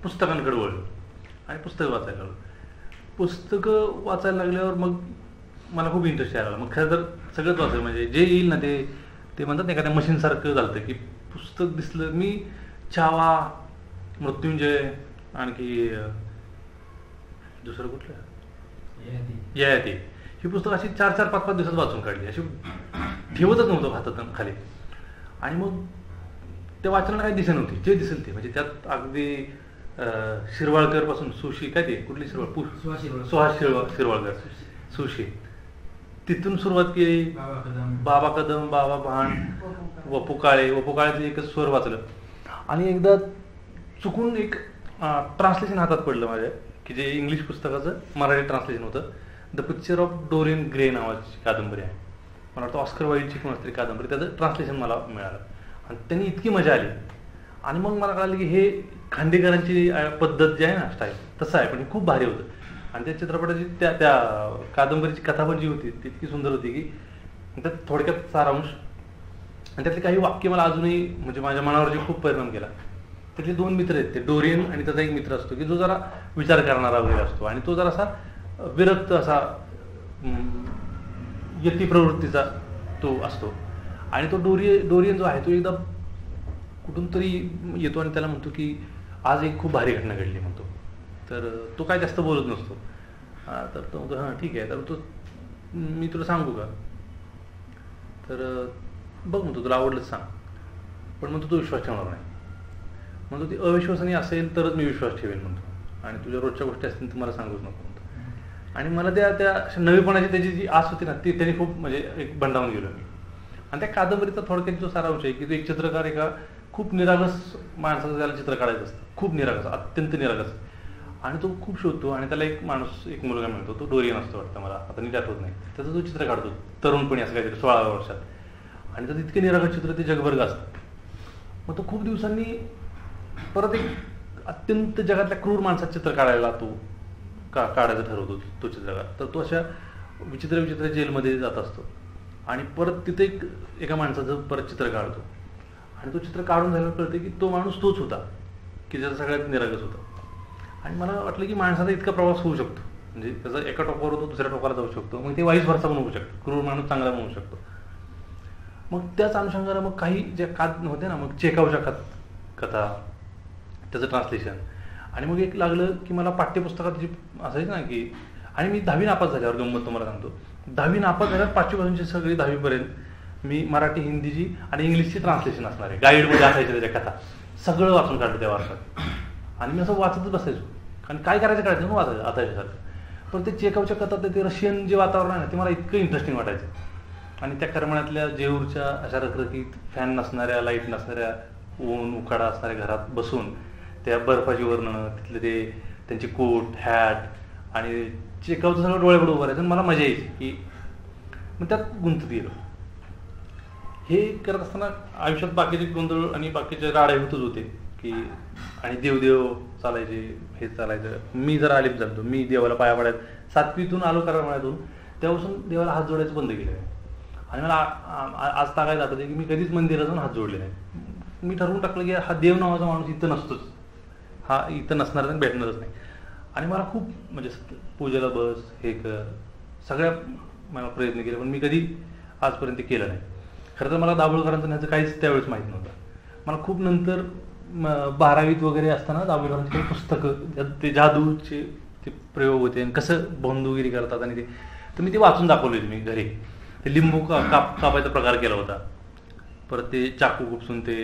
पुस्तकांकडे वळलो आणि पुस्तकं वाचायला लागलो. पुस्तकं वाचायला लागल्यावर मग मला खूप इंटरेस्ट यायला लागला. मग खरं तर सगळंच वाचायला म्हणजे जे येईल ना ते म्हणतात ना एखाद्या मशीनसारखं झालं की पुस्तक दिसलं. मी छावा, मृत्युंजय, आणखी दुसरं कुठलं ययाती, ही पुस्तकं अशी 4-4, 5-5 दिवसात वाचून काढली. अशी ठेवतच नव्हतं हातात खाली. आणि मग त्या वाचनाला काही दिसेल नव्हती, जे दिसेल ते म्हणजे त्यात अगदी शिरवाळकर पासून सुशी, काय ते कुठली सुहास शिरवाळकर, सुशी, तिथून सुरुवात केली. बाबा कदम, बाबा भांड, वपू काळेचं एकच स्वर वाचलं. आणि एकदा चुकून एक ट्रान्सलेशन हातात पडलं माझ्या, की जे इंग्लिश पुस्तकाचं मराठी ट्रान्सलेशन होतं. The picture of Dorian Gray नावाची कादंबरी आहे, मला वाटतं ऑस्कर वाईल्डची कोण असते कादंबरी, त्याचं ट्रान्सलेशन मला मिळालं आणि त्यांनी इतकी मजा आली. आणि मग मला कळालं की हे खांडेकरांची पद्धत जी आहे ना, स्टाईल तसं आहे, पण खूप भारी होतं. आणि त्या चित्रपटाची त्या कादंबरीची कथा पण जी होती ती इतकी सुंदर होती की त्यात थोडक्यात सारांश आणि त्यातले काही वाक्य मला अजूनही म्हणजे माझ्या मनावरती खूप परिणाम केला. त्यातले 2 मित्र आहेत, ते डोरियन आणि त्याचा एक मित्र असतो की जो जरा विचार करणारा वगैरे असतो आणि तो जरा असा विरक्त असा यती प्रवृत्तीचा तो असतो. आणि तो डोरियन जो आहे तो एकदा कुठून तरी येतो आणि त्याला म्हणतो की आज एक खूप भारी घटना घडली म्हणतो. तर तो काय जास्त बोलत नसतो. तर तो म्हणतो हां ठीक आहे, तर तो मी तुला सांगू का, तर बघ म्हणतो तुला आवडलंच सांग, पण म्हणतो तो विश्वास ठेवणार नाही म्हणतो. ती अविश्वासनीय असेल तरच मी विश्वास ठेवेन म्हणतो, आणि तुझ्या रोजच्या गोष्टी असतील तर मला सांगूच नको म्हणतो. आणि मला त्या अशा नवीपणाची त्याची जी आस होती ना ती त्यांनी खूप म्हणजे एक बंडावून गेलो मी. आणि त्या कादंबरीचा थोडक्यात जो सारांश आहे की तो एक चित्रकार एका खूप निरागस माणसाचं त्याला चित्र काढायचं असतं, खूप निरागस, अत्यंत निरागस, आणि तो खूप शोधतो आणि त्याला एक मुलगा मिळतो, तो डोरियन असतो वाटतं, मला आता नीट आठवत नाही. त्याचा तो चित्र काढतो तरुणपणी असं काहीतरी 16व्या वर्षात, आणि त्याचं इतके निरागस चित्र ते जगभर गाजतं. मग तो खूप दिवसांनी परत एक अत्यंत जगातल्या क्रूर माणसाचं चित्र काढायला तो काढायचं ठरवतो तो चित्रकार. तर तो अशा विचित्र जेलमध्ये जात असतो आणि परत तिथे एका माणसाचं परत चित्र काढतो, आणि तो चित्र काढून झाल्यावर कळते की तो माणूस तोच होता की ज्याचा सगळ्यात निरागस होता. आणि मला वाटलं की माणसाचा इतका प्रवास होऊ शकतो, म्हणजे त्याचा एका टोकावर होतो दुसऱ्या टोकाला जाऊ शकतो, मग ते वाईस वर्षा पण होऊ शकतो, क्रूर माणूस चांगला बनवू शकतो. मग त्याच अनुषंगाने मग काही ज्या होते ना, मग चेकावच्या कथा, त्याचं ट्रान्सलेशन. आणि मग एक लागलं की मला पाठ्यपुस्तकात जी असायची ना की, आणि मी 10वी नापास झाल्यावर गंमत तुम्हाला सांगतो, 10वी नापास झाल्यावर 5वी पासूनची सगळी 10वीपर्यंत मी मराठी, हिंदीची आणि इंग्लिशची ट्रान्सलेशन असणार आहे, गाईडमध्ये असायचे त्याच्या कथा, सगळं वाचून काढलं त्या वर्षात. आणि मी असं वाचतच बसायचो, कारण काय करायचं कळायचं ना वाचायचं आताच्यासारखं. पण ते चेकावच्या कथा, ते रशियन जे वातावरण आहे ना ते मला इतकं इंटरेस्टिंग वाटायचं. आणि त्या करमण्यातल्या जेऊरच्या अशा रखरखीत, फॅन नसणाऱ्या, लाईट नसणाऱ्या, ऊन उकाडा असणाऱ्या घरात बसून त्या बर्फाची वर्णनं, तिथले ते त्यांची कोट, हॅट, आणि चेकावचं सगळं डोळ्यापुढे उभं राहायचं, मला मजा यायची की मग त्यात गुंतत गेलो. हे करत असताना आयुष्यात बाकीचे गोंधळ आणि बाकीचे राडे होतच होते की, आणि देवदेव चालायचे, हे चालायचं. मी जरा आलिप झालतो, मी देवाला पाया पडायचं. 7वीतून आलो कराडमळ्यातून, तेव्हापासून देवाला हात जोडायचं बंद केलं आहे. आणि मला आज तागायला जातं की मी कधीच मंदिरात जाऊन हात जोडले नाही. मी ठरवून टाकलं की हा देव नावाचा माणूस इथं नसतोच, हा इथं नसणार तर भेटणारच नाही. आणि मला खूप म्हणजे पूजेला बस, हे कर, सगळ्या मला प्रयत्न केले, पण मी कधी आजपर्यंत केलं नाही. खरं तर मला दाभोळकरांचं ह्याचं काहीच त्यावेळेस माहीत नव्हतं. मला खूप नंतर 12वीत वगैरे असताना दाभोळकरांची काही पुस्तकं, ते जादूचे ते प्रयोग होते आणि कसं बंधुगिरी करतात आणि ते, तर मी ते वाचून दाखवले मी घरी. ते लिंबू कापायचा प्रकार केला होता, परत ते चाकू खुपसून ते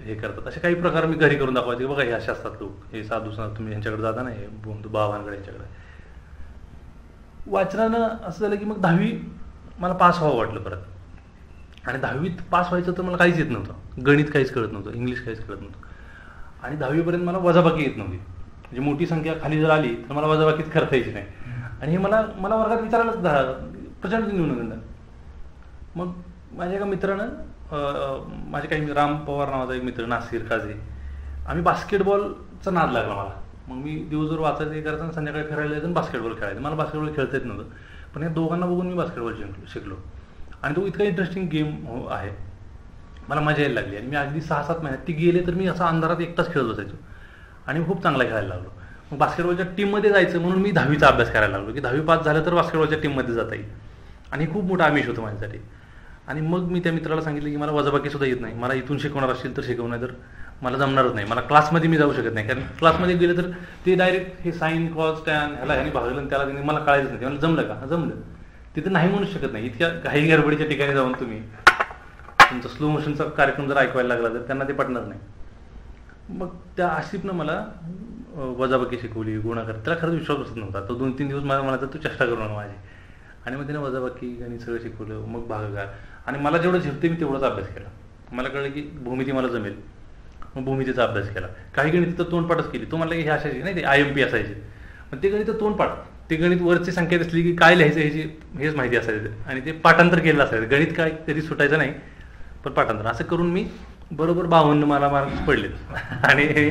हे करतात, असे काही प्रकार मी घरी करून दाखवायचे. बघा हे असे असतात लोक, हे साधू तुम्ही यांच्याकडे जाता ना, हे बंधू बाबांकडे यांच्याकडे. वाचनानं असं झालं की मग 10वी मला पास व्हावं वाटलं परत. आणि 10वीत पास व्हायचं तर मला काहीच येत नव्हतं, गणित काहीच कळत नव्हतं, इंग्लिश काहीच कळत नव्हतं. आणि 10वीपर्यंत मला वजाबाकी येत नव्हती, म्हणजे मोठी संख्या खाली जर आली तर मला वजाबाकीच करता यायची नाही. आणि हे मला वर्गात विचारायलाच प्रचंड न्यूनगंड. मग माझ्या एका मित्रानं, माझे काही राम पवार नावाचा एक मित्र, नासिर काझी, आम्ही बास्केटबॉलचा नाद लागला मला. मग मी दिवसभर वाचायचं, हे करायचं, संध्याकाळी फिरायला जायचं आणि बास्केटबॉल खेळायचं. मला बास्केटबॉल खेळता येत नव्हतं, पण या दोघांना बघून मी बास्केटबॉल शिकलो. आणि तो इतका इंटरेस्टिंग गेम आहे, मला मजा यायला लागली. आणि मी अगदी 6-7 महिन्यात ती गेले तर मी असा अंधारात एकटाच खेळत बसायचो. आणि खूप चांगला खेळायला लागलो. मग बास्केटबॉलच्या टीममध्ये जायचं म्हणून मी 10वीचा अभ्यास करायला लागलो की 10वी पास झालं तर बास्केटबॉलच्या टीममध्ये जाता येईल. आणि खूप मोठा आमिष होतं माझ्यासाठी. आणि मग मी त्या मित्राला सांगितलं की मला वजाबाकीसुद्धा येत नाही, मला इथून शिकवणार असेल तर शिकवू, नाही तर मला जमणारच नाही, मला क्लासमध्ये मी जाऊ शकत नाही. कारण क्लासमध्ये गेलं तर ते डायरेक्ट हे साईन कॉस टॅन ह्याला ह्यानी भागलं आणि त्याला मला कळायचं नाही. मला जमलं का? जमलं. तिथं नाही म्हणू शकत नाही. इतक्या घाई गडबडीच्या ठिकाणी जाऊन तुम्ही तुमचा स्लो मोशनचा कार्यक्रम जर ऐकवायला लागला तर त्यांना ते पटणार नाही. मग त्या आशिफनं मला वजाबाकी शिकवली, गुणाकार. त्याला खरंच विश्वास बसत नव्हता. तो 2-3 दिवस मला म्हणायचा तू चेष्टा करू नका माझी. आणि मग तिने वजाबाकी गणित सगळं शिकवलं. मग भागाकार. आणि मला जेवढं झेपते मी तेवढाच अभ्यास केला. मला कळलं की भूमिती मला जमेल. मग भूमितीचा अभ्यास केला. काही गणित तर तोंडपाठच केली. तो म्हणला की हे असायचे नाही, ते IMP असायचे. पण ते गणित तोंडपाठ, ते गणित वरची संख्या असली की काय लिहायचं हेच माहिती असायचं. आणि ते पाठांतर केलेलं असायचं. गणित काय कधी सुटायचं नाही, पण पाठांतर. असं करून मी बरोबर 52 मला मार्क्स पडले आणि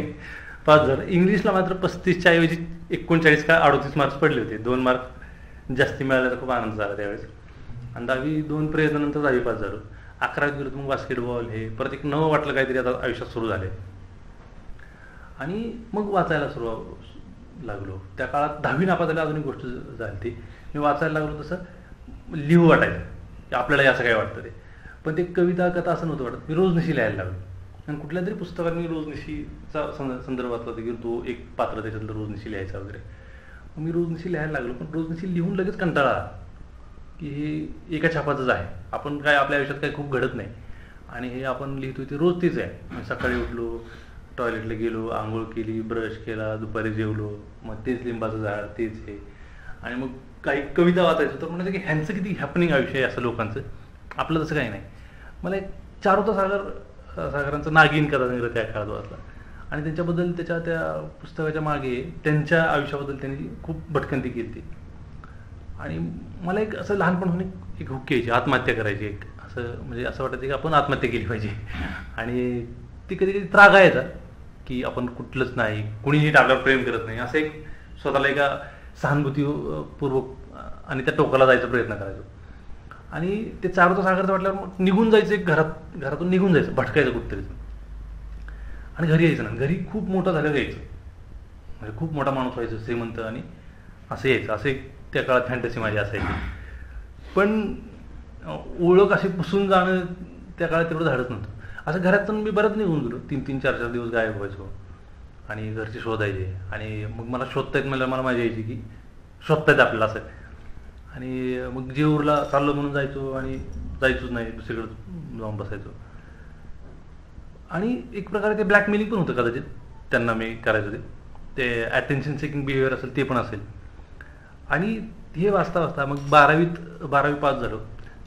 पास झालं. इंग्लिशला मात्र 35च्या ऐवजी 39 का 38 मार्क्स पडले होते. 2 मार्क जास्ती मिळाल्याचा खूप आनंद झाला त्यावेळेस. आणि 10वी 2 प्रयत्नानंतर 10वी पास झालो. 11वीत गेलो मग बास्केटबॉल हे परत एक नवं वाटलं काहीतरी आता आयुष्यात सुरू झाले. आणि मग वाचायला लागलो. त्या काळात 10वी नापास झाली. अजून एक गोष्ट झाली ती, मी वाचायला लागलो तसं लिहू वाटायचं की आपल्याला असं काय वाटतं ते. पण ते कविता कथा असं नव्हतं वाटत. मी रोजनिशी लिहायला लागलो. आणि कुठल्या तरी पुस्तकात मी रोजनिशीचा संदर्भ वाचला होता की तो एक पात्र त्याच्यातलं रोजनिशी लिहायचा वगैरे. मी रोजनिशी लिहायला लागलो. पण रोजनिशी लिहून लगेच कंटाळा आला की हे एका छापाचंच आहे. आपण काय आपल्या आयुष्यात काही खूप घडत नाही आणि हे आपण लिहितोय ते रोज तेच आहे. सकाळी उठलो, टॉयलेटला गेलो, आंघोळ केली, ब्रश केला, दुपारी जेवलो, मग तेच लिंबाचं झाड, तेच हे. आणि मग काही कविता वाचायचो तर म्हणायचं की ह्यांचं किती हॅपनिंग आयुष्य आहे असं लोकांचं, आपलं तसं काही नाही. मला एक चारुता सागरांचा नागिन कथासंग्रह त्या काळात वाचला. आणि त्यांच्याबद्दल त्या पुस्तकाच्या मागे त्यांच्या आयुष्याबद्दल त्यांनी खूप भटकंती केली. आणि मला एक असं लहानपणापासून एक हुक्की यायची, आत्महत्या करायची एक असं, म्हणजे असं वाटायचं की आपण आत्महत्या केली पाहिजे. आणि ती कधी कधी त्राग यायचा की आपण कुठलंच नाही, कुणी नीट आपल्यावर प्रेम करत नाही, असं एक स्वतःला एका सहानुभूतीपूर्वक आणि त्या टोकाला जायचा प्रयत्न करायचो. आणि ते चारुता सागरचं वाटल्यावर मग निघून जायचं, एक घरातून निघून जायचं, भटकायचं कुठतरी. आणि घरी यायचं ना, घरी खूप मोठं झाल्यावर यायचं, म्हणजे खूप मोठा माणूस व्हायचं, श्रीमंत, आणि असं यायचं. असं एक त्या काळात फॅन्टसी माझी असायची. पण ओळख अशी पुसून जाणं त्या काळात तेवढं धाडत नव्हतं. असं घरातून मी बरंच निघून गेलो, 3-3, 4-4 दिवस गायब व्हायचो आणि घरचे शोधायचे. आणि मग मला शोधतायत म्हणलं मला मजा यायची की शोधतायत आपल्याला असं. आणि मग जेऊरला चाललो म्हणून जायचो आणि जायचोच नाही, दुसरीकडे जाऊन बसायचो. आणि एक प्रकारे ते ब्लॅकमेलिंग पण होतं कदाचित त्यांना मी करायचो ते अटेन्शन सेकिंग बिहेवियर असेल ते पण असेल. आणि हे वाचता मग 12वी पास झालो.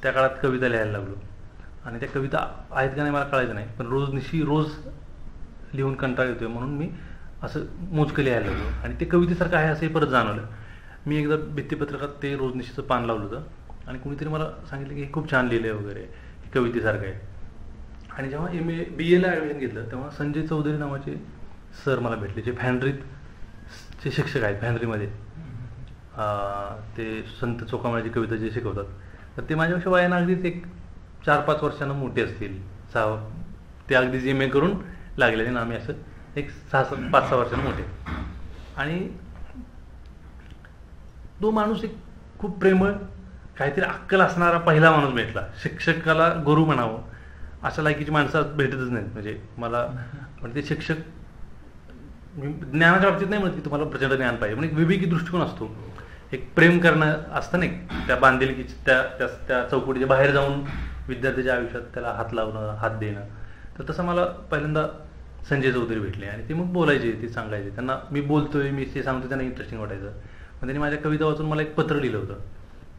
त्या काळात कविता लिहायला लागलो. आणि त्या कविता आहेत का नाही मला कळायचं नाही, पण रोज लिहून कंटाळा येतोय म्हणून मी असं मोजकं लिहायला लागलो. आणि ते कवितेसारखं आहे असंही परत जाणवलं. मी एकदा भित्तीपत्रकात ते रोजनिशीचं पान लावलं होतं आणि कुणीतरी मला सांगितलं की हे खूप छान लिहिलं आहे वगैरे, हे कवितेसारखं आहे. आणि जेव्हा BA ॲडमिशन घेतलं तेव्हा संजय चौधरी नावाचे सर मला भेटले, जे फॅन्ड्रीचे शिक्षक आहेत. फॅन्ड्रीमध्ये ते संत चोखामेळ्याची कविता जे शिकवतात, तर ते माझ्यापेक्षा वयानं अगदीच एक 4-5 वर्षांना मोठे असतील. ते अगदीच MA करून लागलेले ना, आम्ही असं एक 5-6 वर्षांना मोठे. आणि तो माणूस एक खूप प्रेमळ, काहीतरी अक्कल असणारा पहिला माणूस भेटला. शिक्षकाला गुरु म्हणावं अशा लायकीची माणसं भेटतच नाहीत. म्हणजे मला म्हणजे ते शिक्षक ज्ञानाच्या बाबतीत नाही म्हणत की तुम्हाला प्रचंड ज्ञान पाहिजे, पण एक विवेकी दृष्टिकोन असतो, एक प्रेम करणं असतं नाही, त्या बांधिलकीची त्या चौकटीच्या बाहेर जाऊन विद्यार्थ्याच्या आयुष्यात त्याला हात लावणं, हात देणं. तर तसं मला पहिल्यांदा संजय चौधरी भेटले आणि ते मग बोलायचे, ते सांगायचे. त्यांना मी बोलतोय, मी ते सांगतो, त्यांना इंटरेस्टिंग वाटायचं. पण त्यांनी माझ्या कविता वाचून मला एक पत्र लिहिलं होतं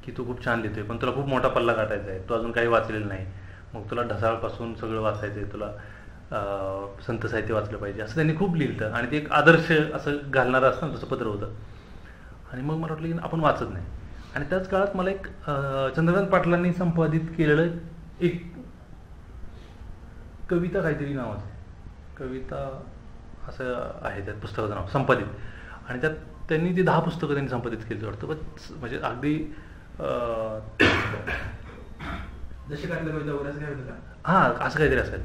की तू खूप छान लिहितोय, पण तुला खूप मोठा पल्ला गाठायचा आहे, तू अजून काही वाचलेलं नाही, मग तुला ढसाळपासून सगळं वाचायचं आहे, तुला संत साहित्य वाचलं पाहिजे, असं त्यांनी खूप लिहिलं. आणि ते एक आदर्श असं घालणारं असतं तसं पत्र होतं. आणि मग मला वाटलं की आपण वाचत नाही. आणि त्याच काळात मला एक चंद्रकांत पाटलांनी संपादित केलेलं एक कविता काहीतरी नावाचं कविता असं आहे, त्यात पुस्तकाचं नाव संपादित. आणि त्यात त्यांनी ते 10 पुस्तकं त्यांनी संपादित केली वाटतं. म्हणजे अगदी जशी काढलं कविता वगैरे असं काय होतं का? हां, असं काहीतरी असेल.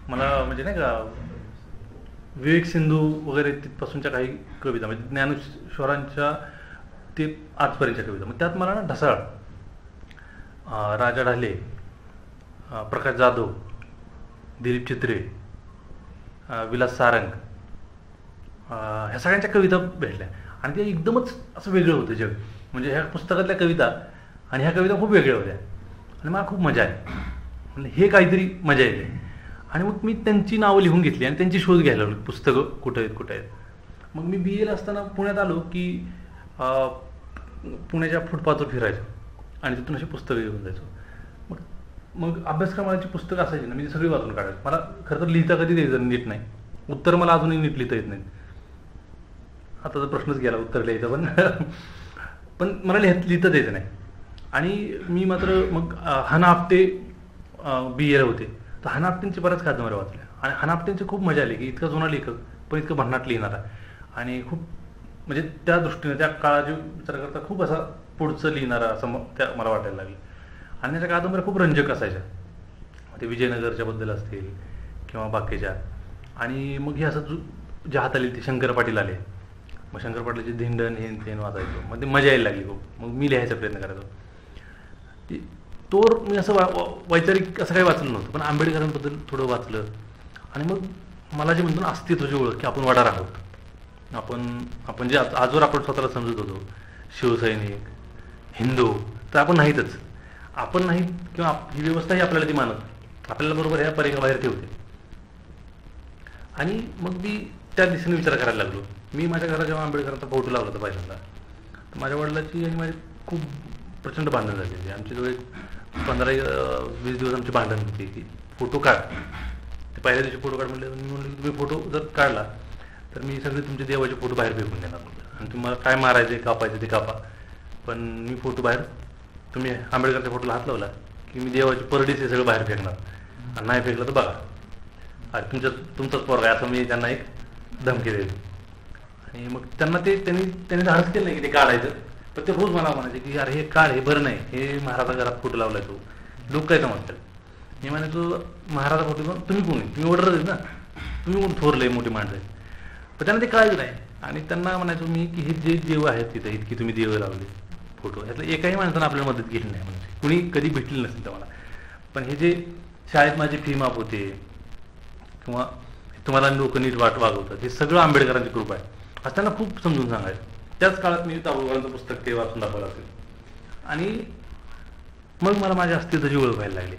मला म्हणजे नाही का विवेक सिंधू वगैरे तिथपासूनच्या काही कविता म्हणजे ज्ञानेश्वरांच्या ते आजपर्यंतच्या कविता, मग त्यात मला ना ढसाळ, राजा ढाले, प्रकाश जाधव, दिलीप चित्रे, विलास सारंग, ह्या सगळ्यांच्या कविता भेटल्या आणि ते एकदमच असं वेगळं होतं जग. म्हणजे ह्या पुस्तकातल्या कविता आणि ह्या कविता खूप वेगळ्या होत्या आणि मला खूप मजा आहे, म्हणजे हे काहीतरी मजा येते. आणि मग मी त्यांची नावं लिहून घेतली आणि त्यांची शोध घ्यायला लागलो, पुस्तकं कुठं आहेत कुठं आहेत. मग मी बी एला असताना पुण्यात आलो की पुण्याच्या फुटपाथवर फिरायचो आणि तिथून अशी पुस्तकं घेऊन जायचो. मग मग अभ्यासक्रमाची पुस्तकं असायची ना, मी ती सगळी वाचून काढायचो. मला खरं तर लिहिता कधी द्यायचं नीट नाही, उत्तर मला अजूनही नीट लिहिता येत नाही. आता तर प्रश्नच गेला उत्तर लिहायचा, पण मला लिहिता द्यायचं नाही. आणि मी मात्र मग हाना आपटे बी एला होते, तर हाना आपटेंची बऱ्याच कादंबऱ्या वाचल्या आणि हाना आपटेंची खूप मजा आली की इतका जुना लेखक पण इतकं भन्नाट लिहिणारा आणि खूप म्हणजे त्या दृष्टीने त्या काळाची विचार करता खूप असा पुढचं लिहिणारा असं त्या मला वाटायला लागलं. आणि त्याच्या कादंबऱ्या खूप रंजक असायच्या, ते विजयनगरच्या बद्दल असतील किंवा बाकीच्या. आणि मग हे असं ज्या हात आली ते शंकर पाटील आले, मग शंकर पाटलाचे धिंडण हे वाचायचो, मग ते मजा यायला लागली खूप. मग मी लिहायचा प्रयत्न करायचो. तोवर मी असं वैचारिक असं काही वाचलं नव्हतं, पण आंबेडकरांबद्दल थोडं वाचलं. आणि मग मला जे म्हणतो ना अस्तित्वाची ओळख, की आपण वडार आहोत, आपण जे आजवर आपण स्वतःला समजत होतो शिवसैनिक, हिंदू, तर आपण नाहीतच. आपण नाहीत किंवा ही व्यवस्थाही आपल्याला ती मानत आपल्याला बरोबर ह्या परीक्षेबाहेर ठेवते. आणि मग मी त्या दिशेने विचार करायला लागलो. मी माझ्या घरात जेव्हा आंबेडकरांचा फोटो लावला होता पहिल्यांदा, तर माझ्या वडिलांची आणि माझी खूप प्रचंड भांडण झालेली. आमची जवळ 15-20 दिवस आमची भांडण होती की फोटो काढ. ते पहिल्या दिवशी फोटो काढ म्हणले, मी म्हणलं तुम्ही फोटो जर काढला तर मी सगळे तुमचे देवाचे फोटो बाहेर फेकून देणार म्हटलं, आणि तुम्हाला काय मारायचे कापायचे ते कापा, पण मी फोटो बाहेर, तुम्ही आंबेडकरच्या फोटोला हात लावला की मी देवाची परडीस हे सगळं बाहेर फेकणार, आणि नाही फेकलं तर बघा अरे तुमचाच पोरगा आहे, असं मी त्यांना एक धमकी द्यायचो. आणि मग त्यांनी धाडस केलं नाही की ते काढायचं, पण ते रोज मला म्हणायचे की अरे हे काढ, हे बरं नाही, हे महाराजा घरात फोटो लावलाय तो, लोक काय समजतात. मी म्हणायचो महाराजा फोटो तुम्ही कोण आहे, तुम्ही ऑर्डर ना, तुम्ही कोण थोरले मोठी माणसं आहेत. पण त्यांना ते कळायचं नाही. आणि त्यांना म्हणायचो मी की हे जे देव आहेत तिथं, इतकी तुम्ही देव लावले फोटो, ह्यातलं एकाही माणसानं आपल्याला मदत केली नाही, म्हणजे कुणी कधी भेटली नसेल तर मला. पण हे जे शाळेत माझी फी माफ होते किंवा तुम्हाला लोक नीट वागवतात, हे सगळं आंबेडकरांची कृपा आहे असं त्यांना खूप समजून सांगायचं. त्याच काळात मी दाभोळकरांचं पुस्तक ते वाचून दाखवलं असेल. आणि मग मला माझ्या अस्तित्वाची ओळख व्हायला लागली.